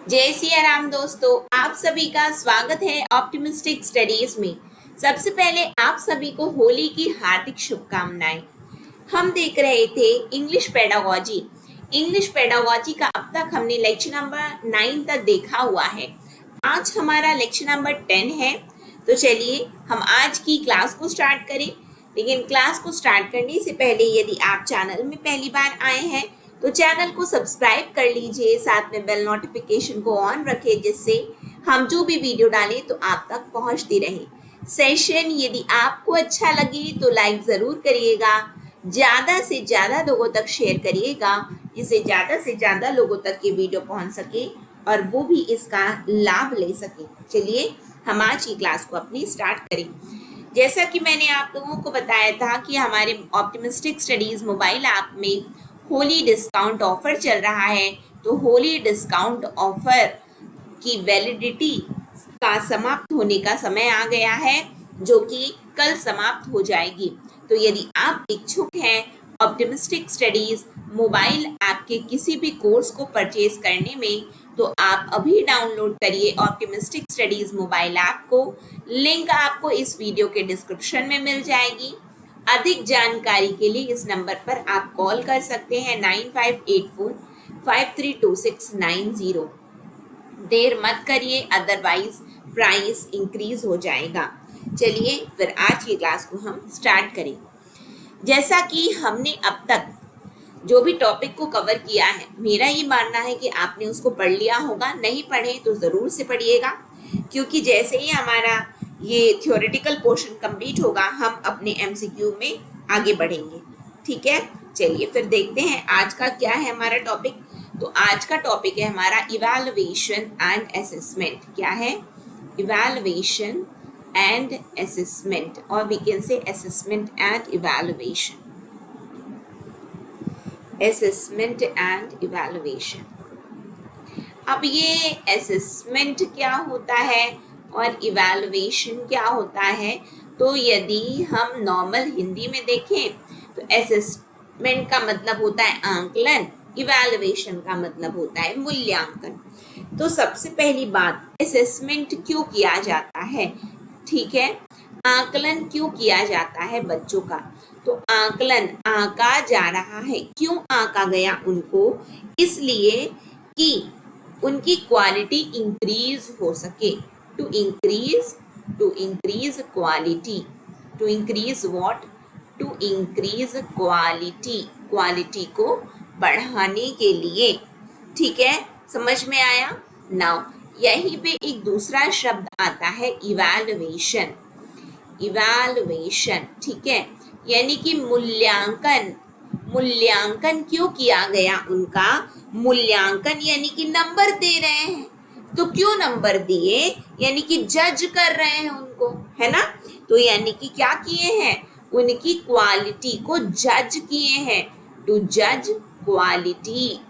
जय सिया राम दोस्तों, आप सभी का स्वागत है ऑप्टिमिस्टिक स्टडीज में। सबसे पहले आप सभी को होली की हार्दिक शुभकामनाएं। हम देख रहे थे इंग्लिश पेडागोजी। इंग्लिश पेडागोजी का अब तक हमने लेक्चर नंबर 9 तक देखा हुआ है। आज हमारा लेक्चर नंबर 10 है। तो चलिए हम आज की क्लास को स्टार्ट करें। लेकिन क्लास को स्टार्ट करने से पहले यदि आप चैनल में पहली बार आए हैं तो चैनल को सब्सक्राइब कर लीजिए, साथ में बेल नोटिफिकेशन को ऑन रखें जिससे हम जो भी वीडियो डालें तो आप तक पहुंचती रहे। सेशन यदि आपको अच्छा लगे तो लाइक ज़रूर करिएगा, ज़्यादा से ज़्यादा लोगों तक शेयर करिएगा जिससे ज़्यादा से ज़्यादा लोगों तक ये वीडियो पहुंच सके और वो भी इसका लाभ ले सके। चलिए हम आज की क्लास को अपनी स्टार्ट करें। जैसा कि मैंने आप लोगों को बताया था कि हमारे ऑप्टिमिस्टिक स्टडीज़ मोबाइल ऐप में होली डिस्काउंट ऑफर चल रहा है। तो होली डिस्काउंट ऑफर की वैलिडिटी का समाप्त होने का समय आ गया है, जो कि कल समाप्त हो जाएगी। तो यदि आप इच्छुक हैं ऑप्टिमिस्टिक स्टडीज मोबाइल ऐप के किसी भी कोर्स को परचेज करने में, तो आप अभी डाउनलोड करिए ऑप्टिमिस्टिक स्टडीज मोबाइल ऐप को। लिंक आपको इस वीडियो के डिस्क्रिप्शन में मिल जाएगी। अधिक जानकारी के लिए इस नंबर पर आप कॉल कर सकते हैं 9584532690। देर मत करिए, अदरवाइज प्राइस इंक्रीज हो जाएगा। चलिए फिर आज की क्लास को हम स्टार्ट करें। जैसा कि हमने अब तक जो भी टॉपिक को कवर किया है, मेरा ये मानना है कि आपने उसको पढ़ लिया होगा। नहीं पढ़े तो ज़रूर से पढ़िएगा, क्योंकि जैसे ही हमारा ये थ्योरेटिकल पोर्शन कंप्लीट होगा हम अपने एमसीक्यू में आगे बढ़ेंगे। ठीक है, चलिए फिर देखते हैं आज का क्या है हमारा टॉपिक। तो आज का टॉपिक है हमारा इवैल्यूएशन एंड असेसमेंट। क्या है? इवैल्यूएशन एंड असेसमेंट, और we can say assessment and evaluation. Assessment and evaluation. अब ये असेसमेंट क्या होता है और इवैल्यूएशन क्या होता है, तो यदि हम नॉर्मल हिंदी में देखें तो असेसमेंट का मतलब होता है आंकलन, इवैल्यूएशन का मतलब होता है मूल्यांकन। तो सबसे पहली बात, असेसमेंट क्यों किया जाता है? ठीक है, आकलन क्यों किया जाता है बच्चों का? तो आकलन आंका जा रहा है। क्यों आंका गया उनको? इसलिए कि उनकी क्वालिटी इंक्रीज हो सके। To increase quality. To increase what? To increase quality. Quality को बढ़ाने के लिए। ठीक है, समझ में आया? नाउ यहीं पे एक दूसरा शब्द आता है इवैल्यूएशन। इवैल्यूएशन, ठीक है, यानी कि मूल्यांकन। मूल्यांकन क्यों किया गया उनका? मूल्यांकन यानी कि नंबर दे रहे हैं। तो क्यों नंबर दिए? यानी कि जज कर रहे हैं उनको, है ना। तो यानी कि क्या किए हैं? उनकी क्वालिटी को जज किए हैं। टू जज क्वालिटी।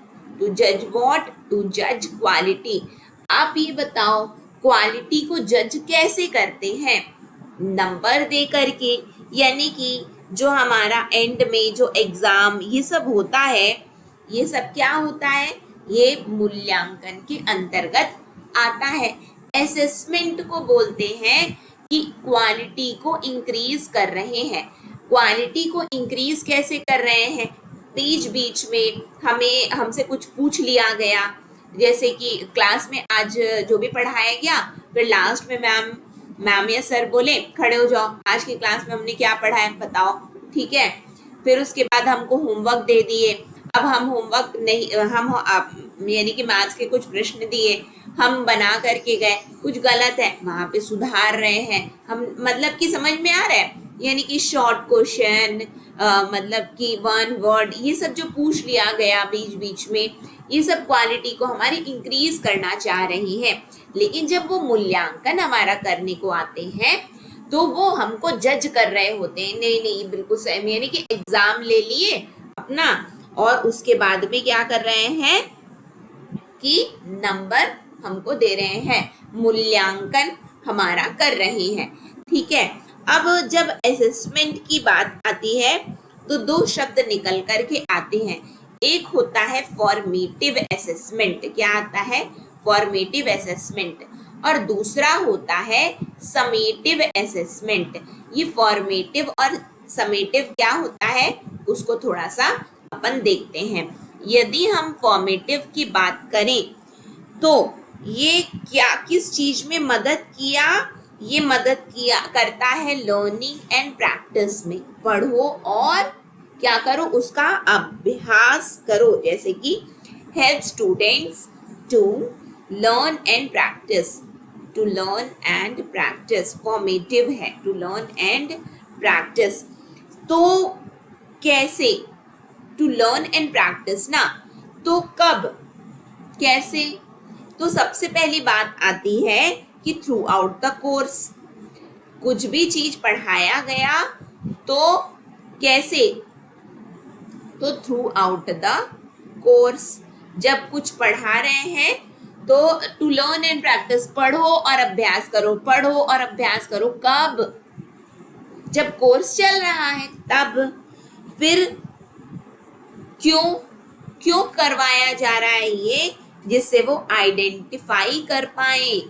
टू जज व्हाट? टू जज क्वालिटी। आप ये बताओ, क्वालिटी को जज कैसे करते हैं? नंबर दे करके। यानी कि जो हमारा एंड में जो एग्जाम ये सब होता है, ये सब क्या होता है? ये मूल्यांकन के अंतर्गत आता है। असेसमेंट को बोलते हैं कि क्वालिटी को इंक्रीज कर रहे हैं। क्वालिटी को इंक्रीज कैसे कर रहे हैं? बीच बीच में हमसे कुछ पूछ लिया गया, जैसे कि क्लास में आज जो भी पढ़ाया गया, फिर लास्ट में मैम या सर बोले खड़े हो जाओ, आज की क्लास में हमने क्या पढ़ा है बताओ। ठीक है, फिर उसके बाद हमको होमवर्क दे दिए। अब हम होमवर्क नहीं, हम यानी कि मैथ्स के कुछ प्रश्न दिए, हम बना करके गए, कुछ गलत है वहां पे सुधार रहे हैं हम। मतलब कि समझ में आ रहा है? यानी कि शॉर्ट क्वेश्चन, मतलब कि वन वर्ड, ये सब जो पूछ लिया गया बीच बीच में, ये सब क्वालिटी को हमारी इंक्रीज करना चाह रही है। लेकिन जब वो मूल्यांकन हमारा करने को आते हैं तो वो हमको जज कर रहे होते हैं। नहीं नहीं, बिल्कुल सही, यानी कि एग्जाम ले लिए अपना और उसके बाद में क्या कर रहे हैं कि नंबर हमको दे रहे हैं, मूल्यांकन हमारा कर रहे हैं। ठीक है, अब जब असेसमेंट की बात आती है तो दो शब्द निकल करके आते हैं। एक होता है फॉर्मेटिव असेसमेंट। क्या आता है? फॉर्मेटिव असेसमेंट, और दूसरा होता है समेटिव असेसमेंट। ये फॉर्मेटिव और समेटिव क्या होता है उसको थोड़ा सा अपन देखते हैं। यदि हम फॉर्मेटिव की बात करें तो ये क्या किस चीज में मदद किया, ये मदद किया करता है लर्निंग एंड प्रैक्टिस में। पढ़ो और क्या करो, उसका अभ्यास करो, जैसे कि help students to learn and practice, to learn and practice formative है, टू लर्न एंड प्रैक्टिस। तो कैसे टू लर्न एंड प्रैक्टिस ना, तो कब कैसे, तो सबसे पहली बात आती है कि थ्रू आउट द कोर्स, कुछ भी चीज पढ़ाया गया तो कैसे, तो थ्रू आउट द कोर्स, जब कुछ पढ़ा रहे हैं तो टू लर्न एंड प्रैक्टिस, पढ़ो और अभ्यास करो, पढ़ो और अभ्यास करो। कब, जब कोर्स चल रहा है तब। फिर क्यों करवाया जा रहा है ये, जिससे वो आइडेंटिफाई कर पाए।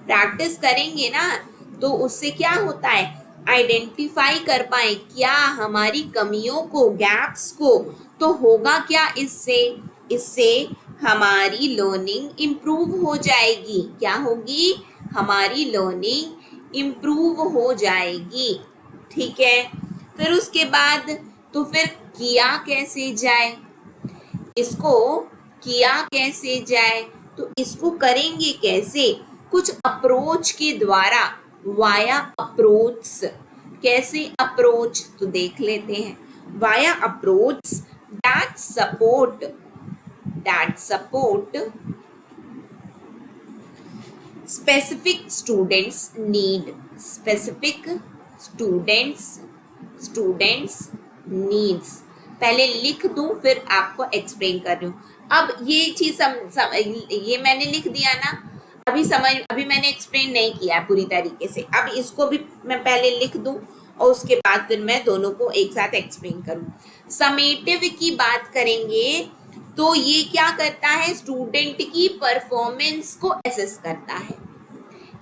प्रैक्टिस करेंगे ना तो उससे क्या होता है, आइडेंटिफाई कर पाए क्या हमारी कमियों को, गैप्स को, तो होगा क्या इससे हमारी लर्निंग इम्प्रूव हो जाएगी। क्या होगी, हमारी लर्निंग इम्प्रूव हो जाएगी। ठीक है, फिर उसके बाद तो फिर किया कैसे जाए, इसको किया कैसे जाए, तो इसको करेंगे कैसे, कुछ अप्रोच के द्वारा, वाया अप्रोच। कैसे अप्रोच, तो देख लेते हैं। Via approach that support specific students need, specific students needs। पहले लिख दूं फिर आपको एक्सप्लेन कर रही हूँ। अब ये चीज ये मैंने लिख दिया ना, अभी मैंने एक्सप्लेन नहीं किया पूरी तरीके से। अब इसको भी मैं पहले लिख दूं और उसके बाद फिर मैं दोनों को एक साथ एक्सप्लेन करूं। समेटिव की बात करेंगे तो ये क्या करता है, स्टूडेंट की परफॉर्मेंस को असेस करता है।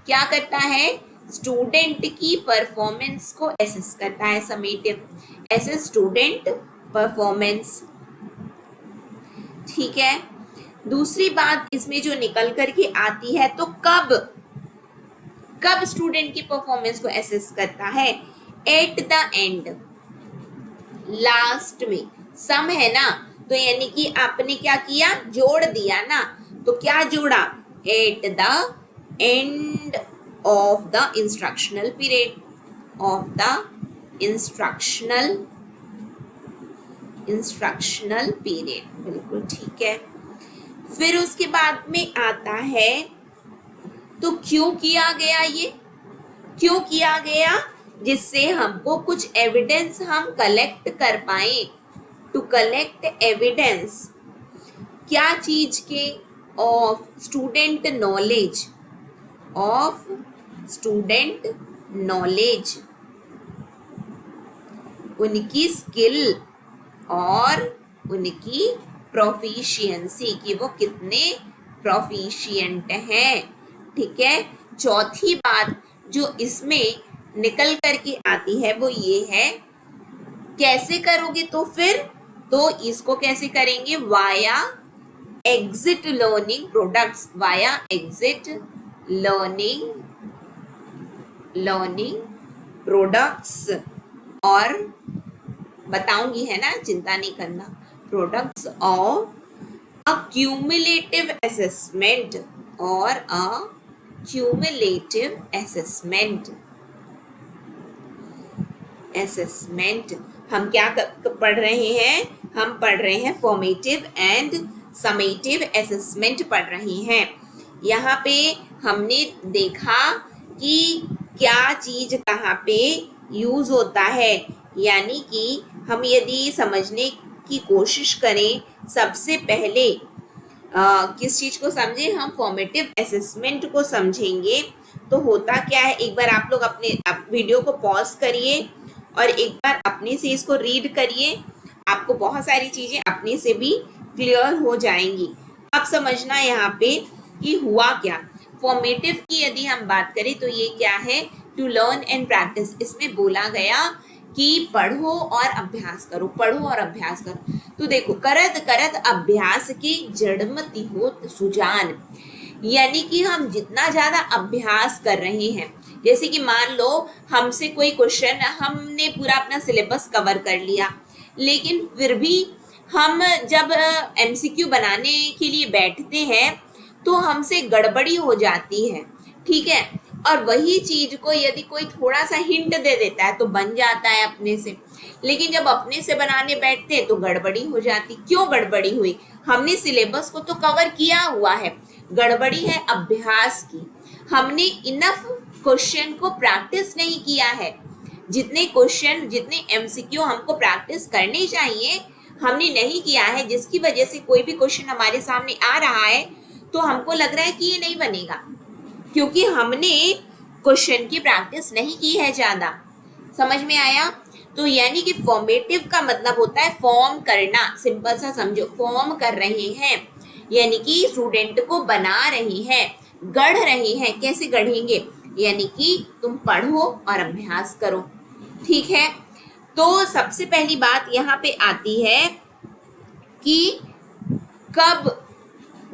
क्या करता है, स्टूडेंट की परफॉर्मेंस को असेस करता है समेटिव, असेस स्टूडेंट परफॉर्मेंस। ठीक है, दूसरी बात इसमें जो निकल करके आती है, तो कब स्टूडेंट की परफॉर्मेंस को असेस करता है, एट द एंड, लास्ट में। सम है ना, तो यानी कि आपने क्या किया, जोड़ दिया ना, तो क्या जोड़ा, at the end of the instructional period, of the instructional period, बिल्कुल ठीक है। फिर उसके बाद में आता है तो क्यों किया गया, ये क्यों किया गया, जिससे हमको कुछ एविडेंस हम कलेक्ट कर पाए। टू कलेक्ट एविडेंस, क्या चीज के, of student knowledge, of student knowledge, उनकी स्किल और उनकी प्रोफिशिएंसी, कि वो कितने प्रोफिशिएंट हैं। ठीक है, चौथी बात जो इसमें निकल करके आती है वो ये है, कैसे करोगे, तो फिर तो इसको कैसे करेंगे, via exit learning products, via exit learning products, और बताऊंगी है ना, चिंता नहीं करना, products of a cumulative assessment और अ क्यूमुलेटिव असेसमेंट। हम क्या पढ़ रहे हैं, हम पढ़ रहे हैं फॉर्मेटिव एंड समेटिव असेसमेंट पढ़ रहे हैं। यहाँ पे हमने देखा कि क्या चीज कहाँ पे यूज होता है, यानी कि हम यदि समझने की कोशिश करें, सबसे पहले किस चीज को समझे, हम फॉर्मेटिव असेसमेंट को समझेंगे। तो होता क्या है, एक बार आप लोग अपने वीडियो को पॉज करिए और एक बार अपने से इसको रीड करिए, आपको बहुत सारी चीजें अपने से भी क्लियर हो जाएंगी। अब समझना यहाँ पे कि हुआ क्या। फॉर्मेटिव की यदि हम बात करें तो ये क्या है, टू लर्न एंड प्रैक्टिस। इसमें बोला गया कि पढ़ो और अभ्यास करो, पढ़ो और अभ्यास करो। तो देखो, करत करत अभ्यास की जड़मति होत सुजान, यानी कि हम जितना ज्यादा अभ्यास कर रहे हैं, जैसे कि मान लो हमसे कोई क्वेश्चन, हमने पूरा अपना सिलेबस कवर कर लिया, लेकिन फिर भी हम जब एमसीक्यू बनाने के लिए बैठते हैं तो हमसे गड़बड़ी हो जाती है, ठीक है। और वही चीज को यदि कोई थोड़ा सा हिंट दे देता है तो बन जाता है अपने से, लेकिन जब अपने से बनाने बैठते हैं तो गड़बड़ी हो जाती। क्यों गड़बड़ी हुई, हमने सिलेबस को तो कवर किया हुआ है, गड़बड़ी है अभ्यास की। हमने इनफ क्वेश्चन को प्रैक्टिस नहीं किया है, जितने क्वेश्चन, जितने एमसीक्यू हमको प्रैक्टिस करने चाहिए हमने नहीं किया है, जिसकी वजह से कोई भी क्वेश्चन हमारे सामने आ रहा है तो हमको लग रहा है कि ये नहीं बनेगा, क्योंकि हमने क्वेश्चन की प्रैक्टिस नहीं की है ज्यादा। समझ में आया। तो यानी कि फॉर्मेटिव का मतलब होता है फॉर्म करना, सिंपल सा समझो, फॉर्म कर रहे हैं यानी कि स्टूडेंट को बना रहे हैं, गढ़ रहे हैं। कैसे गढ़ेंगे, यानी कि तुम पढ़ो और अभ्यास करो, ठीक है। तो सबसे पहली बात यहाँ पे आती है कि कब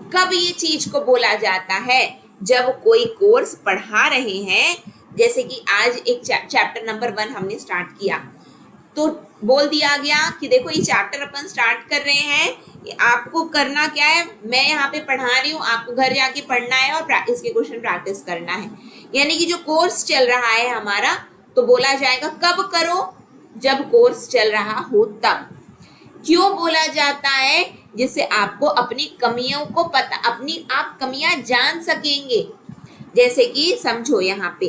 कब ये चीज को बोला जाता है, जब कोई कोर्स पढ़ा रहे हैं। जैसे कि आज एक चैप्टर नंबर 1 हमने स्टार्ट किया, तो बोल दिया गया कि देखो ये चैप्टर अपन स्टार्ट कर रहे हैं, आपको करना क्या है, मैं यहाँ पे पढ़ा रही हूँ, आपको घर जाके पढ़ना है और इसके क्वेश्चन प्रैक्टिस करना है। यानी कि जो कोर्स चल रहा है हमारा, तो बोला जाएगा कब करो, जब कोर्स चल रहा हो तब। क्यों बोला जाता है, जिससे आपको अपनी कमियों को पता, अपनी आप कमियां जान सकेंगे। जैसे कि समझो यहाँ पे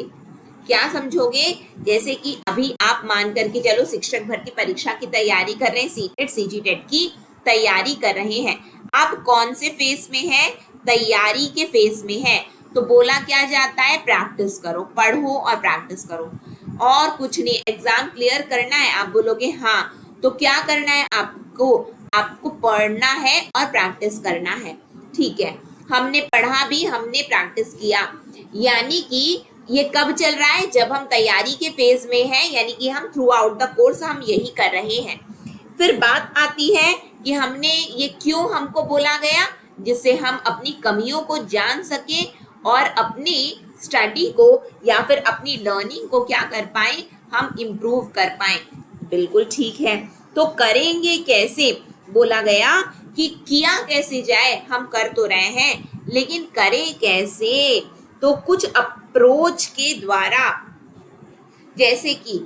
क्या समझोगे, जैसे कि अभी आप मान करके चलो शिक्षक भर्ती परीक्षा की तैयारी कर रहे हैं, सीटेट सीजीटेट की तैयारी कर रहे हैं। आप कौन से फेज में है, तैयारी के फेज में है, तो बोला क्या जाता है, प्रैक्टिस करो, पढ़ो और प्रैक्टिस करो, और कुछ नहीं। एग्जाम क्लियर करना है, आप बोलोगे हाँ, तो क्या करना है आपको पढ़ना है और प्रैक्टिस करना है, ठीक है। हमने पढ़ा भी, हमने प्रैक्टिस किया, यानी कि ये कब चल रहा है, जब हम तैयारी के फेज में हैं, यानी कि हम थ्रू आउट द कोर्स हम यही कर रहे हैं। फिर बात आती है कि हमने ये क्यों हमको बोला गया, जिससे हम अपनी कमियों को जान सके और अपनी स्टडी को या फिर अपनी लर्निंग को क्या कर पाए, हम इम्प्रूव कर पाए। बिल्कुल ठीक है। तो करेंगे कैसे, बोला गया कि किया कैसे जाए, हम कर तो रहे हैं लेकिन करें कैसे, तो कुछ अप्रोच के द्वारा। जैसे कि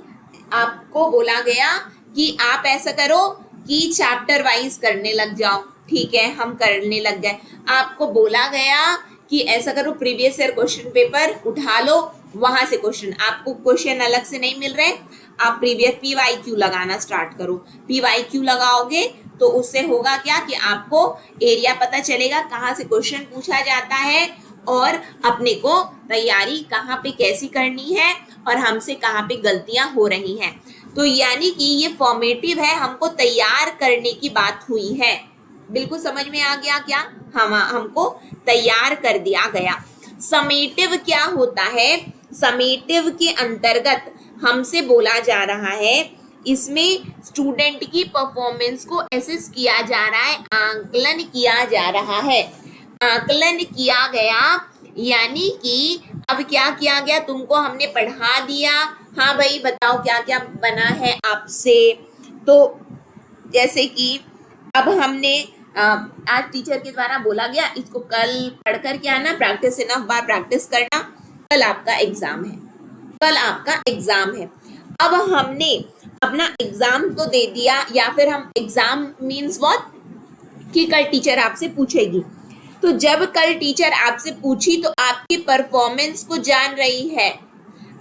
आपको बोला गया कि आप ऐसा करो कि चैप्टर वाइज करने लग जाओ, ठीक है, हम करने लग गए। आपको बोला गया कि ऐसा करो, प्रीवियस ईयर क्वेश्चन पेपर उठा लो, वहां से क्वेश्चन, आपको क्वेश्चन अलग से नहीं मिल रहे, आप प्रीवियस PYQ लगाना स्टार्ट करो। PYQ लगाओगे तो उससे होगा क्या कि आपको एरिया पता चलेगा कहाँ से क्वेश्चन पूछा जाता है और अपने को तैयारी कहाँ पे कैसी करनी है और हमसे कहाँ पे गलतियां हो रही हैं। तो यानी कि ये फॉर्मेटिव है, हमको तैयार करने की बात हुई है। बिल्कुल समझ में आ गया क्या, हमको तैयार कर दिया गया। समेटिव क्या होता है, समेटिव के अंतर्गत हमसे बोला जा रहा है, इसमें स्टूडेंट की परफॉर्मेंस को एसेस किया जा रहा है, आकलन किया जा रहा है। आकलन किया गया यानी कि अब क्या किया गया, तुमको हमने पढ़ा दिया, हाँ भाई बताओ क्या क्या बना है आपसे। तो जैसे कि अब हमने आज टीचर के द्वारा बोला गया इसको कल पढ़कर क्या आना, प्रैक्टिस इनफ बार प्रैक्टिस करना, कल आपका एग्जाम है, कल आपका एग्जाम है। अब हमने अपना एग्जाम तो दे दिया, या फिर हम एग्जाम मीन्स व्हाट, कि कल टीचर आपसे पूछेगी, तो जब कल टीचर आपसे पूछी तो आपकी परफॉर्मेंस को जान रही है।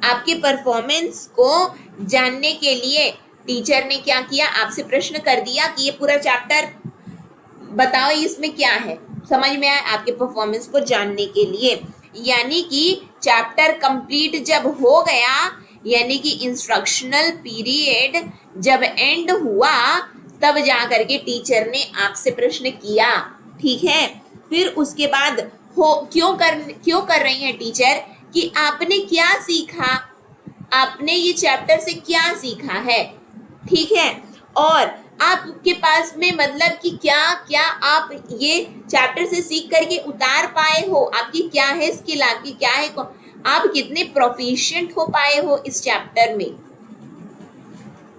आपके परफॉर्मेंस को जानने के लिए टीचर ने क्या किया, आपसे प्रश्न कर दिया कि ये पूरा चैप्टर बताओ इसमें क्या है, समझ में आया, आपके परफॉर्मेंस को जानने के लिए। यानी कि चैप्टर कंप्लीट जब हो गया, यानी कि इंस्ट्रक्शनल पीरियड जब एंड हुआ, तब जा करके टीचर ने आपसे प्रश्न किया, ठीक है। फिर उसके बाद क्यों कर रही हैं टीचर कि आपने क्या सीखा, आपने ये चैप्टर से क्या सीखा है, ठीक है, और आपके पास में मतलब कि क्या क्या आप ये चैप्टर से सीख करके उतार पाए हो, आपकी क्या है स्किल, आपकी क्या है, आप कितने प्रोफिशिएंट हो पाए हो इस चैप्टर में,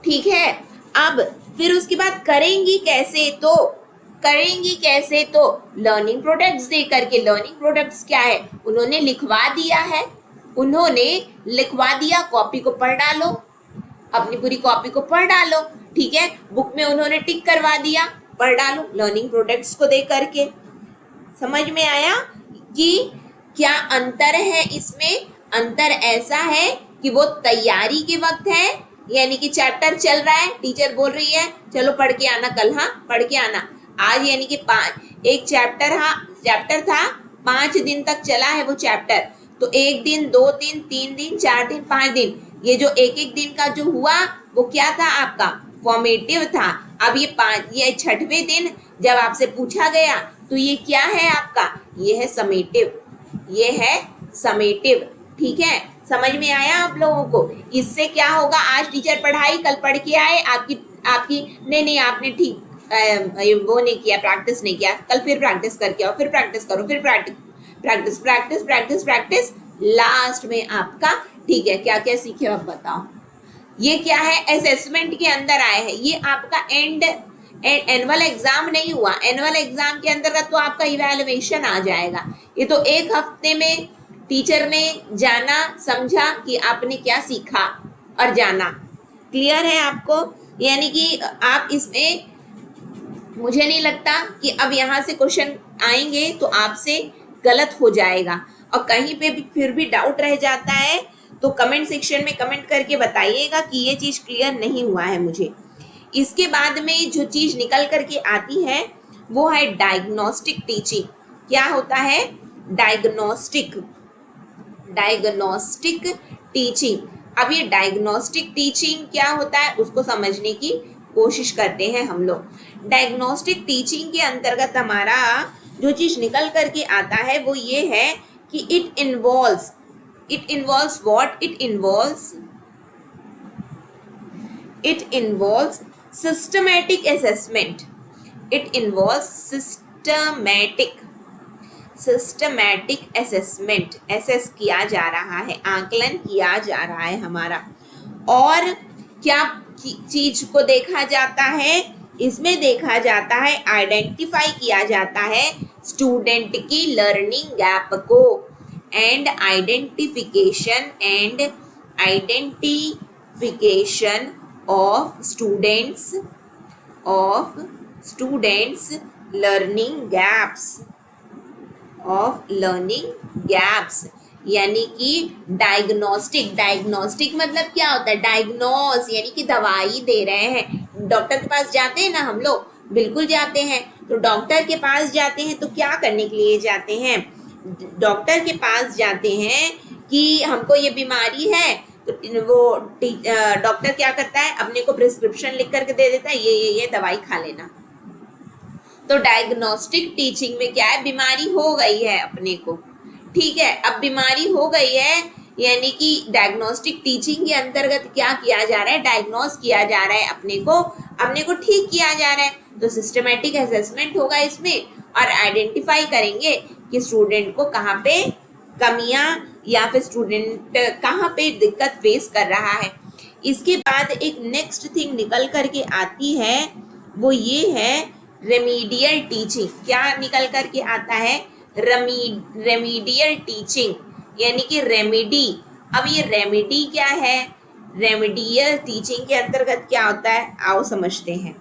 ठीक है। अब फिर उसके बाद करेंगी कैसे, तो लर्निंग प्रोडक्ट्स दे करके। लर्निंग प्रोडक्ट्स क्या है, उन्होंने लिखवा दिया, कॉपी को पढ़ डालो, अपनी पूरी कॉपी को पढ़ डालो, ठीक है, बुक में उन्होंने टिक करवा दिया, पढ़ डालो लर्निंग प्रोडक्ट्स को दे करके। समझ में आया कि क्या अंतर है इसमें? अंतर ऐसा है कि वो तैयारी के वक्त है, यानी कि चैप्टर चल रहा है, टीचर बोल रही है चलो पढ़ के आना कल, हाँ पढ़ के आना आज, यानी कि एक चैप्टर था 5 दिन तक चला है वो चैप्टर, तो 1 दिन 2 दिन 3 दिन 4 दिन 5 दिन, ये जो एक दिन का जो हुआ वो क्या था आपका, फॉर्मेटिव था। अब ये 6वें दिन जब आपसे पूछा गया तो ये क्या है आपका, ये है समेटिव, ठीक है। समझ में आया आप लोगों को? इससे क्या होगा, आज टीचर पढ़ाई कल पढ़ के आए, आपकी नहीं आपने ठीक वो नहीं किया, प्रैक्टिस नहीं किया, कल फिर प्रैक्टिस करके आओ, फिर प्रैक्टिस करो, फिर प्रैक्टिस, लास्ट में आपका ठीक है क्या क्या सीखे अब बताओ। ये क्या है, असेसमेंट के अंदर आए हैं, ये आपका एनुअल एग्जाम नहीं हुआ, एनुअल एग्जाम के अंतर्गत तो आपका इवैल्यूएशन आ जाएगा, ये तो 1 हफ्ते में टीचर ने जाना समझा कि आपने क्या सीखा और जाना। क्लियर है आपको? यानी कि आप इसमें, मुझे नहीं लगता कि अब यहाँ से क्वेश्चन आएंगे तो आपसे गलत हो जाएगा, और कहीं पे भी फिर भी डाउट रह जाता है तो कमेंट सेक्शन में कमेंट करके बताइएगा कि ये चीज़ क्लियर नहीं हुआ है मुझे। इसके बाद में जो चीज़ निकल करके आती है वो है डायग्नोस्टिक टीचिंग। क्या होता है? Diagnostic teaching. अब ये डायग्नोस्टिक टीचिंग क्या होता है उसको समझने की कोशिश करते हैं हम लोग। डायग्नोस्टिक टीचिंग के अंतर्गत हमारा जो चीज़ निकल करके आता है वो ये है कि it involves what? It involves systematic assessment. It involves systematic assessment. assess किया जा रहा है, आकलन किया जा रहा है हमारा। और क्या चीज को देखा जाता है? इसमें देखा जाता है, आइडेंटिफाई किया जाता है स्टूडेंट की लर्निंग गैप को, and identification of students learning gaps, यानी कि डायग्नोस्टिक मतलब क्या होता है? डायग्नोज यानी कि दवाई दे रहे हैं। डॉक्टर के पास जाते हैं ना हम लोग, बिल्कुल जाते हैं, तो डॉक्टर के पास जाते हैं तो क्या करने के लिए जाते हैं? डॉक्टर के पास जाते हैं कि हमको ये बीमारी है, तो वो डॉक्टर क्या करता है, अपने को प्रिस्क्रिप्शन लिख करके दे देता है, ये दवाई खा लेना। तो डायग्नोस्टिक टीचिंग में क्या है, बीमारी हो गई है अपने को, ठीक है, अब बीमारी हो गई है, यानी कि डायग्नोस्टिक टीचिंग के अंतर्गत क्या किया जा रहा है, डायग्नोस किया जा रहा है, अपने को ठीक किया जा रहा है। तो सिस्टमेटिक असेसमेंट होगा इसमें, और आइडेंटिफाई करेंगे कि स्टूडेंट को कहाँ पे कमियां या फिर स्टूडेंट कहाँ पे दिक्कत फेस कर रहा है। इसके बाद एक नेक्स्ट थिंग निकल करके आती है, वो ये है रेमीडियल टीचिंग। क्या निकल करके आता है? रेमीडियल टीचिंग, यानी कि रेमेडी। अब ये रेमेडी क्या है? रेमेडियल टीचिंग के अंतर्गत क्या होता है, आओ समझते हैं।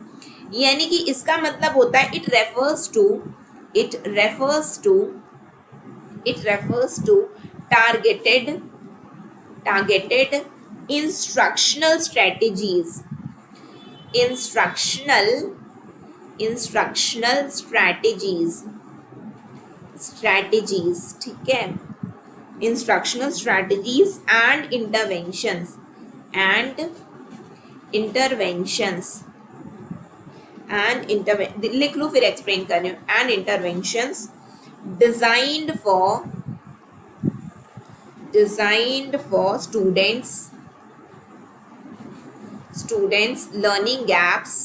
यानी कि इसका मतलब होता है, it refers to targeted instructional strategies, ठीक है, इंस्ट्रक्शनल स्ट्रैटेजीज एंड इंटरवेंशंस लिख लो फिर एक्सप्लेन कर रही हूँ। And interventions designed for students learning gaps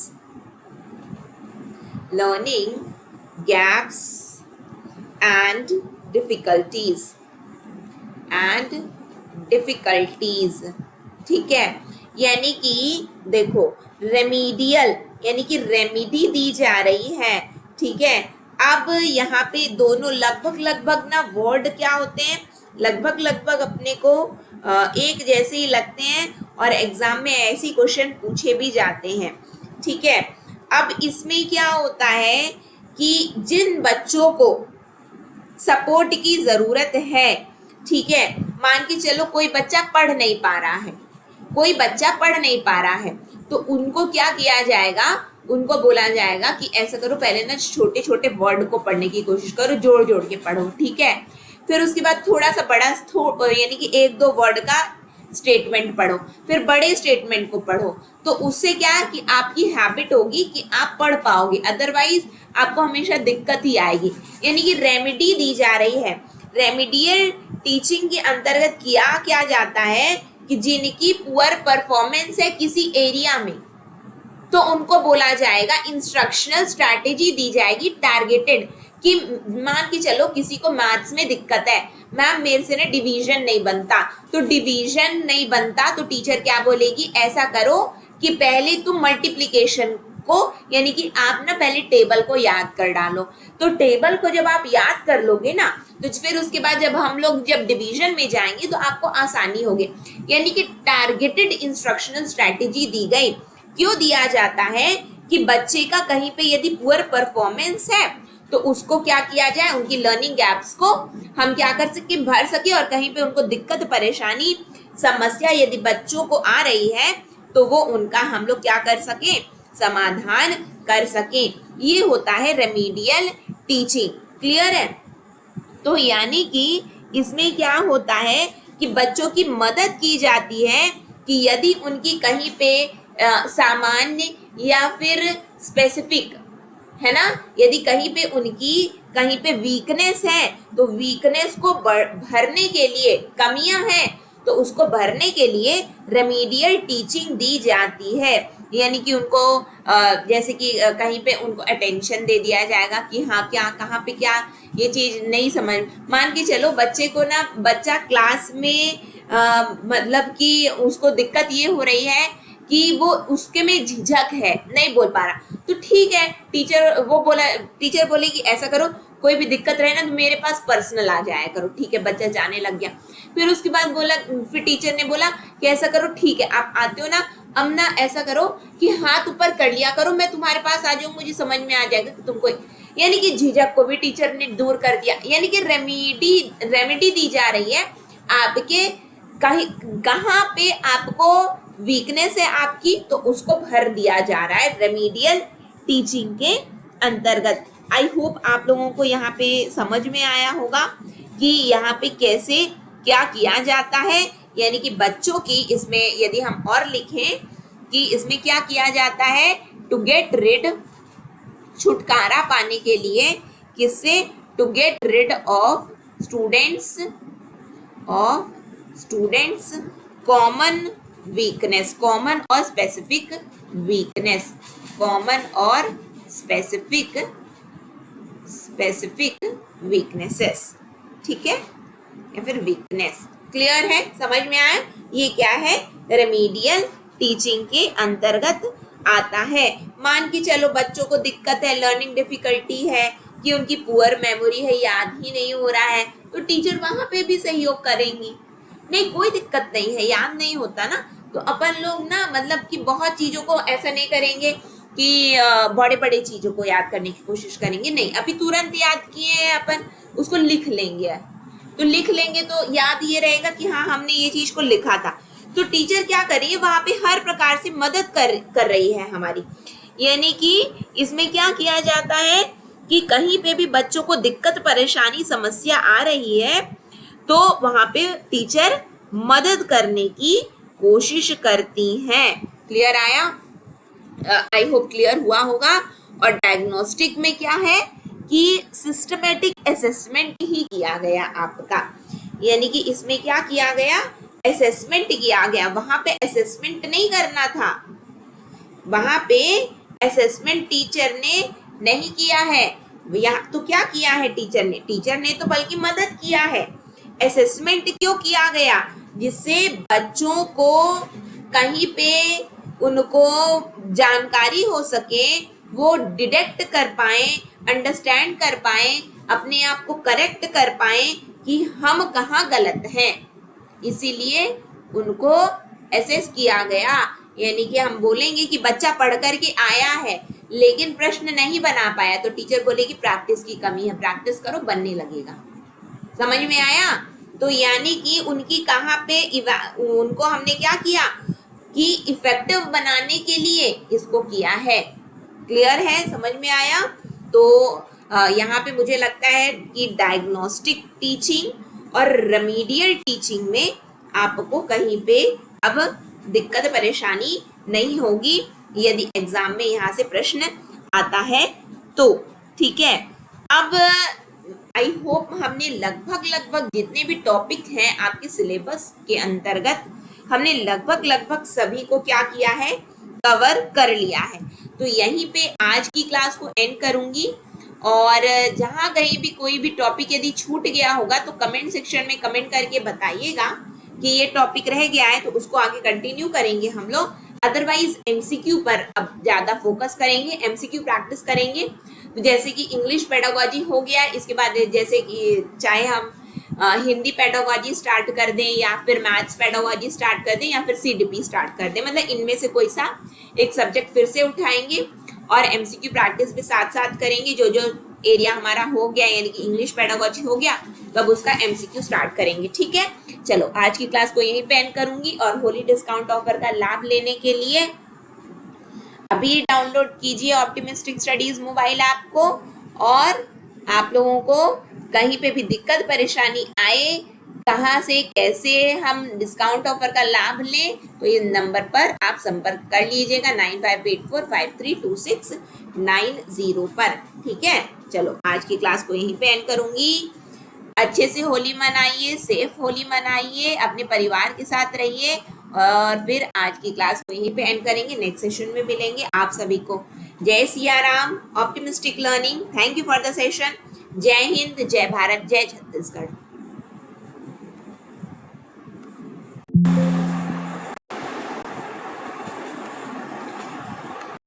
and difficulties ठीक है। यानी कि देखो रेमीडियल यानी कि रेमेडी दी जा रही है, ठीक है। अब यहाँ पे दोनों लगभग ना वर्ड क्या होते हैं, लगभग अपने को एक जैसे ही लगते हैं और एग्जाम में ऐसी क्वेश्चन पूछे भी जाते हैं, ठीक है। अब इसमें क्या होता है कि जिन बच्चों को सपोर्ट की जरूरत है, ठीक है, मान के चलो कोई बच्चा पढ़ नहीं पा रहा है, तो उनको क्या किया जाएगा, उनको बोला जाएगा कि ऐसा करो, पहले ना छोटे छोटे वर्ड को पढ़ने की कोशिश करो, जोड़ जोड़ के पढ़ो, ठीक है। फिर उसके बाद थोड़ा सा बड़ा यानी कि एक दो वर्ड का स्टेटमेंट पढ़ो, फिर बड़े स्टेटमेंट को पढ़ो, तो उससे क्या है कि आपकी हैबिट होगी कि आप पढ़ पाओगे, अदरवाइज आपको हमेशा दिक्कत ही आएगी। यानी कि रेमेडी दी जा रही है। रेमेडियल टीचिंग के अंतर्गत क्या जाता है कि जिनकी पुअर परफॉर्मेंस है किसी एरिया में, तो उनको बोला जाएगा, इंस्ट्रक्शनल स्ट्रैटेजी दी जाएगी टारगेटेड, कि मान के चलो किसी को मैथ्स में दिक्कत है, मैम मेरे से ना डिवीजन नहीं बनता, तो टीचर क्या बोलेगी, ऐसा करो कि पहले तुम मल्टीप्लिकेशन को यानी कि आप ना पहले टेबल को याद कर डालो, तो टेबल को जब आप याद कर लोगे ना, तो फिर उसके बाद जब हम लोग जब डिवीजन में जाएंगे तो आपको आसानी होगी। यानी कि टारगेटेड इंस्ट्रक्शनल स्ट्रैटेजी दी गई। क्यों दिया जाता है कि बच्चे का कहीं पे यदि पुअर परफॉर्मेंस है तो उसको क्या किया जाए, उनकी लर्निंग गैप्स को हम क्या कर सके, भर सके, और कहीं पे उनको दिक्कत परेशानी समस्या यदि बच्चों को आ रही है तो वो उनका हम लोग क्या कर सके, समाधान कर सके। ये होता है रेमीडियल टीचिंग। क्लियर है? तो यानी कि इसमें क्या होता है कि बच्चों की मदद की जाती है कि यदि उनकी कहीं पे सामान्य या फिर स्पेसिफिक है ना, यदि कहीं पे वीकनेस है तो वीकनेस को भरने के लिए, कमियां हैं तो उसको भरने के लिए रेमीडियल टीचिंग दी जाती है। यानी कि उनको जैसे कि कहीं पे उनको अटेंशन दे दिया जाएगा कि हाँ क्या कहाँ पे क्या ये चीज नहीं समझ, मान के चलो बच्चा क्लास में मतलब कि उसको दिक्कत ये हो रही है कि वो उसके में झिझक है, नहीं बोल पा रहा, तो ठीक है, टीचर बोले कि ऐसा करो, कोई भी दिक्कत रहे ना तो मेरे पास पर्सनल आ जाया करो, ठीक है। बच्चा जाने लग गया। फिर उसके बाद फिर टीचर ने बोला कि ऐसा करो, ठीक है आप आते हो ना, अब ना ऐसा करो कि हाथ ऊपर कर लिया करो, मैं तुम्हारे पास आ जाऊँ, मुझे समझ में आ जाएगा कि तुमको, यानी कि झिझक को भी टीचर ने दूर कर दिया। यानी कि रेमेडी दी जा रही है आपके कहाँ पे आपको वीकनेस है आपकी, तो उसको भर दिया जा रहा है रेमीडियल टीचिंग के अंतर्गत। आई होप आप लोगों को यहाँ पे समझ में आया होगा कि यहाँ पे कैसे क्या किया जाता है। यानी कि बच्चों की इसमें यदि हम और लिखें कि इसमें क्या किया जाता है, टू गेट रिड, छुटकारा पाने के लिए, किससे, to get rid of students common weakness, common और स्पेसिफिक वीकनेसेस, ठीक है, या फिर वीकनेस। क्लियर है? समझ में आया? ये क्या है, रेमीडियल टीचिंग के अंतर्गत आता है। मान के चलो बच्चों को दिक्कत है, लर्निंग डिफिकल्टी है कि उनकी पुअर मेमोरी है, याद ही नहीं हो रहा है, तो टीचर वहां पे भी सहयोग करेंगी, नहीं कोई दिक्कत नहीं है, याद नहीं होता ना, तो अपन लोग ना मतलब कि बहुत चीजों को ऐसा नहीं करेंगे कि बड़े बड़े चीजों को याद करने की कोशिश करेंगे, नहीं, अभी तुरंत याद किए हैं अपन, उसको लिख लेंगे, तो लिख लेंगे तो याद ये रहेगा कि हाँ हमने ये चीज को लिखा था। तो टीचर क्या कर रही है, वहां पे हर प्रकार से मदद कर रही है हमारी। यानी कि इसमें क्या किया जाता है कि कहीं पे भी बच्चों को दिक्कत परेशानी समस्या आ रही है तो वहां पे टीचर मदद करने की कोशिश करती हैं। क्लियर आया? आई होप क्लियर हुआ होगा। और डायग्नोस्टिक में क्या है कि सिस्टमेटिक असेसमेंट ही किया गया आपका, यानी कि इसमें क्या किया गया, असेसमेंट किया गया। वहां पे असेसमेंट नहीं करना था, वहां पे असेसमेंट टीचर ने नहीं किया है। यहाँ तो क्या किया है टीचर ने, टीचर ने तो बल्कि मदद किया है। असेसमेंट क्यों किया गया, जिससे बच्चों को कहीं पे उनको जानकारी हो सके, वो डिटेक्ट कर पाए, अंडरस्टैंड कर पाए, अपने आप को करेक्ट कर पाए कि हम कहाँ गलत हैं। इसीलिए उनको एसेस किया गया। यानी कि हम बोलेंगे कि बच्चा पढ़ कर के आया है लेकिन प्रश्न नहीं बना पाया, तो टीचर बोलेगी प्रैक्टिस की कमी है, प्रैक्टिस करो बनने लगेगा। समझ में आया? तो यानी कि उनकी कहाँ पे उनको हमने क्या किया कि इफेक्टिव बनाने के लिए इसको किया है। क्लियर है? समझ में आया? तो यहाँ पे मुझे लगता है कि डायग्नोस्टिक टीचिंग और रेमेडियल टीचिंग में आपको कहीं पे अब दिक्कत परेशानी नहीं होगी यदि एग्जाम में यहाँ से प्रश्न आता है तो। ठीक है, अब आई होप हमने लगभग जितने भी टॉपिक हैं आपके सिलेबस के अंतर्गत, हमने लगभग सभी को क्या किया है, कवर कर लिया है। तो यहीं पे आज की क्लास को एंड करूंगी, और जहां कहीं भी कोई भी टॉपिक यदि छूट गया होगा तो कमेंट सेक्शन में कमेंट करके बताइएगा कि ये टॉपिक रह गया है, तो उसको आगे कंटिन्यू करेंगे हम लोग। अदरवाइज एमसीक्यू पर अब ज्यादा फोकस करेंगे, एमसीक्यू प्रैक्टिस करेंगे। तो जैसे कि इंग्लिश पेडागोजी हो गया, इसके बाद जैसे कि चाहे हम हिंदी पेडागोजी स्टार्ट कर दें या फिर मैथ्स पेडागोजी स्टार्ट कर दें या फिर सीडीपी स्टार्ट कर दें, मतलब इनमें से कोई सा एक सब्जेक्ट फिर से उठाएंगे और एमसीक्यू प्रैक्टिस भी साथ साथ करेंगे। जो जो एरिया हमारा हो गया, यानी कि इंग्लिश पेडागोजी हो गया, तब उसका एमसीक्यू स्टार्ट करेंगे। ठीक है, चलो आज की क्लास को यहीं पे एंड करूंगी, और होली डिस्काउंट ऑफर का लाभ लेने के लिए अभी डाउनलोड कीजिए ऑप्टिमिस्टिक स्टडीज मोबाइल ऐप को। और आप लोगों को कहीं पे भी दिक्कत परेशानी आए, कहाँ से कैसे हम डिस्काउंट ऑफर का लाभ लें, तो ये नंबर पर आप संपर्क कर लीजिएगा 9584532690 पर। ठीक है, चलो आज की क्लास को यहीं पे एंड करूंगी। अच्छे से होली मनाइए, सेफ होली मनाइए, अपने परिवार के साथ रहिए, और फिर आज की क्लास को यहीं पे एंड करेंगे। नेक्स्ट सेशन में मिलेंगे आप सभी को। जय Siya Ram, optimistic learning, thank you for the session. जय हिंद, जय भारत, जय छत्तीसगढ़।